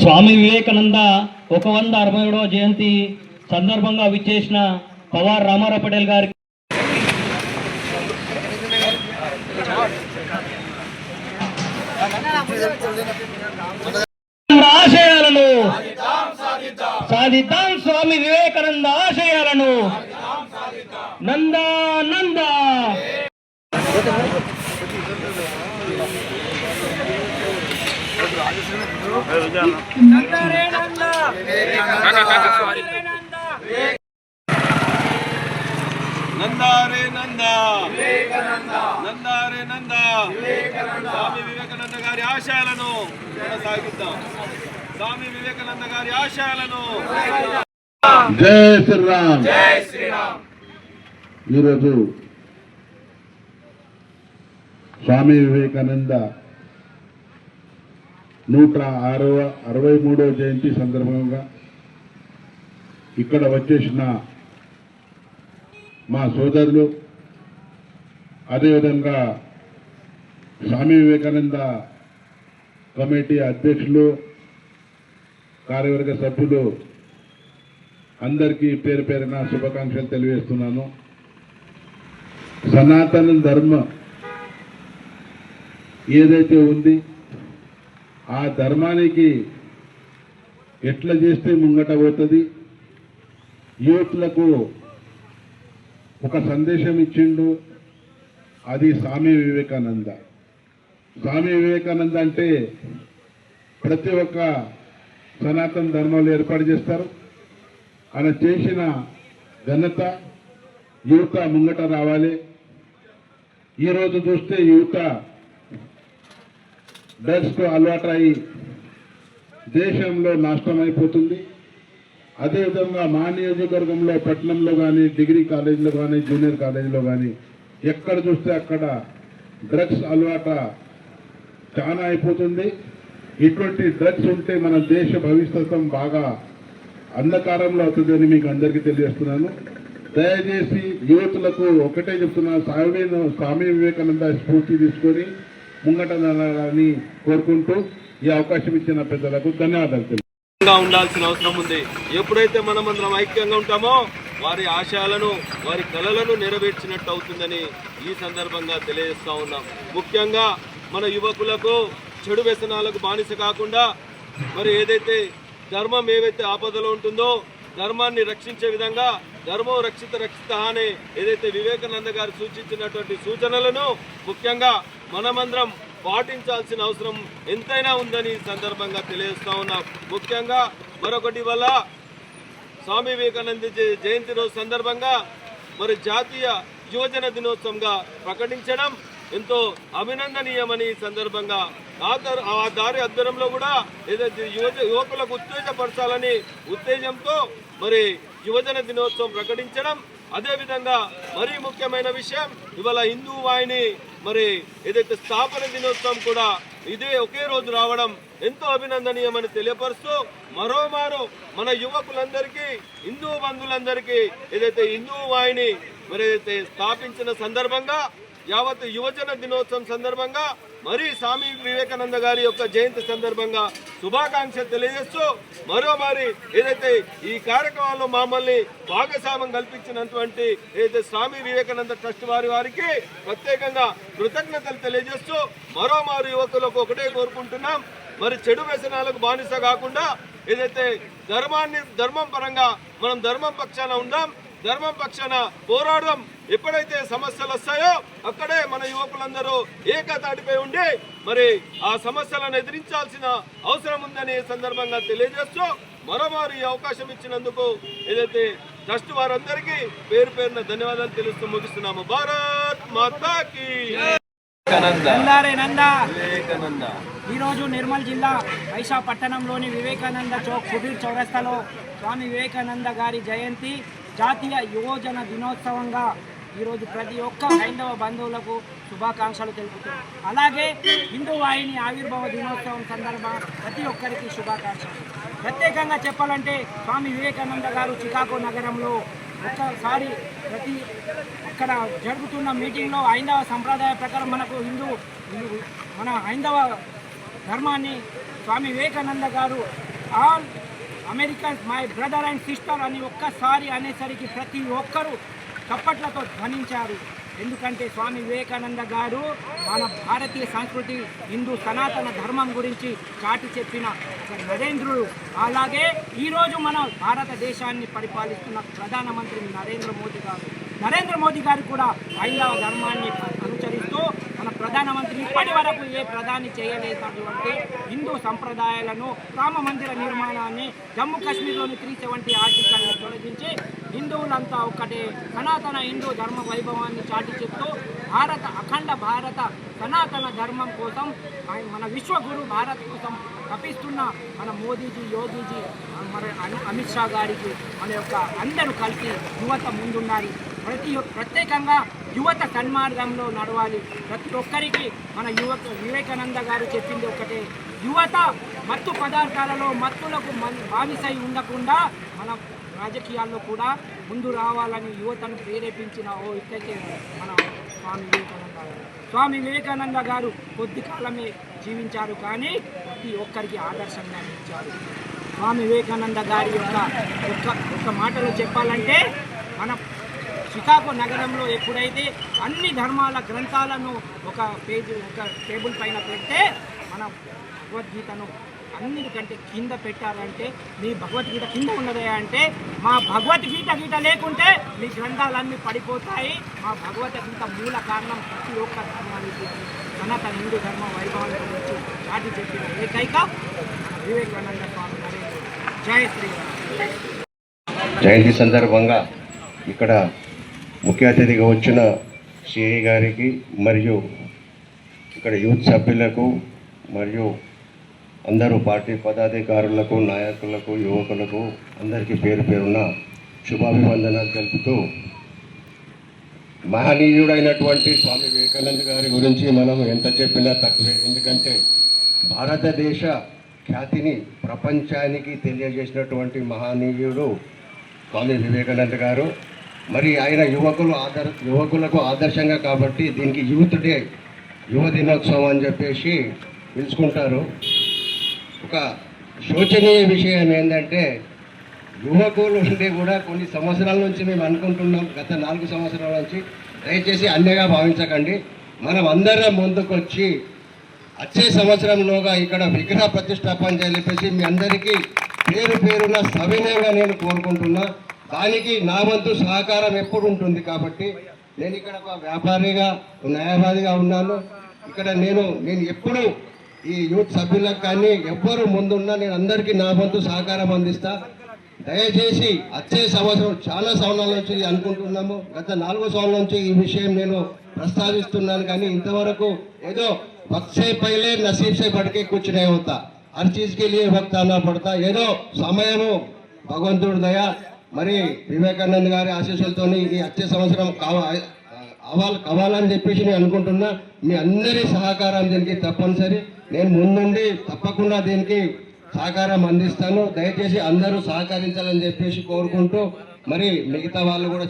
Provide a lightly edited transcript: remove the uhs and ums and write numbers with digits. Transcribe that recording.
స్వామి వివేకానంద 167వ జయంతి సందర్భంగా విచ్చేసిన పవార్ రామారావు పటేల్ గారికి ఆశయాలను సాధిద్దాం, స్వామి వివేకానంద ఆశయాలను నందా నందా. నందారే నందా, నందారే నందా, స్వామి వివేకానంద గారి ఆశయాలను కొనసాగిద్దాం. స్వామి వివేకానంద గారి ఆశయాలను. జై శ్రీరామ్, జై శ్రీరామ్. ఈరోజు స్వామి వివేకానంద 163వ జయంతి సందర్భంగా ఇక్కడ వచ్చేసిన మా సోదరులు, అదేవిధంగా స్వామి వివేకానంద కమిటీ అధ్యక్షులు, కార్యవర్గ సభ్యులు అందరికీ పేరు పేరున శుభాకాంక్షలు తెలియజేస్తున్నాను. సనాతన ధర్మం ఏదైతే ఉంది ఆ ధర్మానికి ఎట్లా చేస్తే ముంగట పోతుంది, యూత్లకు ఒక సందేశం ఇచ్చిండు, అది స్వామి వివేకానంద. స్వామి వివేకానంద అంటే ప్రతి ఒక్క సనాతన ధర్మాలు ఏర్పాటు చేస్తారు. ఆయన చేసిన ఘనత యువత ముంగట రావాలి. ఈరోజు చూస్తే యువత డ్రగ్స్కు అలవాటయి దేశంలో నాశనమైపోతుంది. అదేవిధంగా మా నియోజకవర్గంలో పట్టణంలో కానీ, డిగ్రీ కాలేజీలో కానీ, జూనియర్ కాలేజీలో కానీ ఎక్కడ చూస్తే అక్కడ డ్రగ్స్ అలవాట చాలా అయిపోతుంది. ఇటువంటి డ్రగ్స్ ఉంటే మన దేశ భవిష్యత్తుం బాగా అంధకారంలో అవుతుందని మీకు అందరికీ తెలియజేస్తున్నాను. దయచేసి యువతులకు ఒకటే చెప్తున్నాను, స్వామి వివేకానంద స్ఫూర్తి తీసుకొని ముంగట నడాలని కోరుకుంటూ ఈ అవకాశం ఇచ్చిన పెద్దలకు ధన్యవాదాలు. ఉండాల్సిన అవసరం ఉంది. ఎప్పుడైతే మనమందరం ఐక్యంగా ఉంటామో వారి ఆశయాలను, వారి కలలను నెరవేర్చినట్టు అవుతుందని ఈ సందర్భంగా తెలియజేస్తా ఉన్నాం. ముఖ్యంగా మన యువకులకు చెడు వ్యసనాలకు బానిస కాకుండా మరి ఏదైతే ధర్మం ఏవైతే ఆపదలో ఉంటుందో ధర్మాన్ని రక్షించే విధంగా ధర్మం రక్షిత రక్షిత అనే ఏదైతే వివేకానంద గారు సూచించినటువంటి సూచనలను ముఖ్యంగా మనమందరం పాటించాల్సిన అవసరం ఎంతైనా ఉందని ఈ సందర్భంగా తెలియజేస్తా ఉన్నాం. ముఖ్యంగా మరొకటి వల్ల స్వామి వివేకానంద జయంతి రోజు సందర్భంగా మరి జాతీయ యువజన దినోత్సవంగా ప్రకటించడం ఎంతో అభినందనీయమని ఈ సందర్భంగా ఆ దారి అద్దరంలో కూడా ఏదైతే యువకులకు ఉత్తేజపరచాలని ఉత్తేజంతో మరి యువజన దినోత్సవం ప్రకటించడం. అదేవిధంగా మరీ ముఖ్యమైన విషయం, ఇవాళ హిందూ వాహిని మరి ఏదైతే స్థాపన దినోత్సవం కూడా ఇదే ఒకే రోజు రావడం ఎంతో అభినందనీయమని తెలియపరుస్తూ మరోమారు మన యువకులందరికీ, హిందూ బంధువులందరికీ ఏదైతే హిందూ వాహిని మరి ఏదైతే స్థాపించిన సందర్భంగా యావత్ యువజన దినోత్సవం సందర్భంగా మరి స్వామి వివేకానంద గారి యొక్క జయంతి సందర్భంగా శుభాకాంక్షలు తెలియజేస్తూ మరోమారి ఏదైతే ఈ కార్యక్రమంలో మమ్మల్ని భాగస్వామ్యం కల్పించినటువంటి ఏదైతే స్వామి వివేకానంద ట్రస్ట్ వారికి ప్రత్యేకంగా కృతజ్ఞతలు తెలియజేస్తూ మరోమారు యువకులకు ఒకటే కోరుకుంటున్నాం, మరి చెడు వ్యసనాలకు బానిస కాకుండా ఏదైతే ధర్మం పరంగా మనం ధర్మం పక్షాన ఉందాం, ధర్మం పక్షాన పోరాడడం. ఎప్పుడైతే సమస్యలు వస్తాయో అక్కడే మన యువకులందరూ ఏకతాటిపై ఉండి మరి ఆ సమస్యలను ఎదిరించాల్సిన అవసరం ఉందని సందర్భంగా తెలియజేస్తూ మరోమారు ఈ అవకాశం ఇచ్చినందుకు ఏదైతే ట్రస్ట్ వారందరికీ పేరు పేరున ధన్యవాదాలు తెలుస్తూ ముగిస్తున్నాము. భారత్ మాతా కీ ఈరోజు నిర్మల్ జిల్లా ఐషా పట్టణంలోని వివేకానంద చౌక్ కుబీర్ చౌరస్తాలో స్వామి వివేకానంద గారి జయంతి జాతీయ యువజన దినోత్సవంగా ఈరోజు ప్రతి ఒక్క హైందవ బంధువులకు శుభాకాంక్షలు తెలుపుతున్నాం. అలాగే హిందూ వాహిని ఆవిర్భావ దినోత్సవం సందర్భంగా ప్రతి ఒక్కరికి శుభాకాంక్షలు. ప్రత్యేకంగా చెప్పాలంటే స్వామి వివేకానంద గారు చికాగో నగరంలో ఒక్కసారి అక్కడ జరుగుతున్న మీటింగ్లో హైందవ సంప్రదాయ ప్రకారం మన హైందవ ధర్మాన్ని స్వామి వివేకానంద గారు all Americans my brother and sister అని ఒక్కసారి అనేసరికి ప్రతి ఒక్కరూ చప్పట్లతో ధ్వనించారు. ఎందుకంటే స్వామి వివేకానంద గారు మన భారతీయ సంస్కృతి హిందూ సనాతన ధర్మం గురించి చాటి చెప్పిన ఒక నరేంద్రుడు. అలాగే ఈరోజు మన భారతదేశాన్ని పరిపాలిస్తున్న ప్రధానమంత్రి నరేంద్ర మోదీ గారు కూడా హైందవ ధర్మాన్ని అనుసరిస్తూ మన ప్రధానమంత్రి ఇప్పటి వరకు ఏ ప్రధాని చేయలేనటువంటి హిందూ సంప్రదాయాలను, రామ మందిర నిర్మాణాన్ని, జమ్మూ కాశ్మీర్లోని 370 ఆర్టికల్ని తొలగించి హిందువులంతా ఒక్కటే సనాతన హిందూ ధర్మ వైభవాన్ని చాటి చెప్తూ అఖండ భారత సనాతన ధర్మం కోసం మన విశ్వగురు భారత్ కోసం తపిస్తున్న మన మోదీజీ, యోగీజీ, మన అమిత్ షా గారికి మన యొక్క అందరూ కలిసి యువత ముందున్నారు. ప్రత్యేకంగా యువత సన్మార్గంలో నడవాలి. ప్రతి ఒక్కరికి మన వివేకానంద గారు చెప్పింది ఒకటే, యువత మత్తు పదార్థాలలో మత్తులకు బానిసై ఉండకుండా మన రాజకీయాల్లో కూడా ముందు రావాలని యువతను ప్రేరేపించిన ఇక్కడికే మన స్వామి వివేకానంద గారు కొద్ది కాలమే జీవించారు, కానీ ప్రతి ఒక్కరికి ఆదర్శంగా నిలిచారు. స్వామి వివేకానంద గారి యొక్క మాటలో చెప్పాలంటే మన షికాగో నగరంలో ఎప్పుడైతే అన్ని ధర్మాల గ్రంథాలను ఒక టేబుల్ పైన పెడితే మన భగవద్గీతను అన్నిటికంటే కింద పెట్టారంటే, మీ భగవద్గీత కింద ఉన్నదే అంటే మా భగవద్గీత లేకుంటే మీ గ్రంథాలన్నీ పడిపోతాయి. మా భగవద్గీత మూల కారణం ప్రతి ఒక్క ధర్మానికి సనాతన హిందూ ధర్మ వైభవాన్ని గురించి చాటి చెప్పిన ఏకైక వివేకానంద స్వామి నరేంద్ర. జై శ్రీరామ్. జయంతి సందర్భంగా ఇక్కడ ముఖ్య అతిథిగా వచ్చిన సిఐ గారికి మరియు ఇక్కడ యూత్ సభ్యులకు మరియు అందరూ పార్టీ పదాధికారులకు, నాయకులకు, యువకులకు అందరికీ పేరు పేరున శుభాభివందనాలు తెలుపుతూ, మహనీయుడైనటువంటి స్వామి వివేకానంద గారి గురించి మనం ఎంత చెప్పినా తక్కువే. ఎందుకంటే భారతదేశ ఖ్యాతిని ప్రపంచానికి తెలియజేసినటువంటి మహనీయుడు స్వామి వివేకానంద గారు. మరి ఆయన యువకులకు ఆదర్శంగా కాబట్టి దీనికి యూత్ డే, యువ దినోత్సవం అని చెప్పేసి పిలుచుకుంటారు. ఒక శోచనీయ విషయం ఏంటంటే యువకులు ఉంటే కూడా కొన్ని సంవత్సరాల నుంచి మేము అనుకుంటున్నాం, గత 4 సంవత్సరాల నుంచి, దయచేసి అన్యగా భావించకండి. మనం అందరం ముందుకొచ్చి వచ్చే సంవత్సరంలోగా ఇక్కడ విగ్రహ ప్రతిష్టాపన చెప్పేసి మీ అందరికీ పేరు పేరున సవినయంగా నేను కోరుకుంటున్నా. దానికి నా వంతు సహకారం ఎప్పుడు ఉంటుంది. కాబట్టి నేను ఇక్కడ ఒక వ్యాపారిగా, న్యాయవాదిగా ఉన్నాను. ఇక్కడ నేను ఎప్పుడు ఈ యూత్ సభ్యులకు కానీ ఎవ్వరు ముందున్నా నేను అందరికీ నా వంతు సహకారం అందిస్తా. దయచేసి వచ్చే సంవత్సరం చాలా సంవత్సరాల నుంచి అనుకుంటున్నాము, గత 4 సంవత్సరాల నుంచి ఈ విషయం నేను ప్రస్తావిస్తున్నాను. కానీ ఇంతవరకు ఏదో वक्त से पहले नसीब से बढ़ के कुछ नहीं होता, हर चीज के लिए वक्त आना पड़ता. ఏదో సమయము భగవంతుడి దయ, మరి వివేకానంద గారి ఆశీస్సులతో ఈ వచ్చే సంవత్సరం కావాలని చెప్పేసి నేను అనుకుంటున్నా. మీ అందరి సహకారం దీనికి తప్పనిసరి. నేను ముందుండి తప్పకుండా దీనికి సహకారం అందిస్తాను. దయచేసి అందరూ సహకరించాలని చెప్పేసి కోరుకుంటూ, మరి మిగతా వాళ్ళు కూడా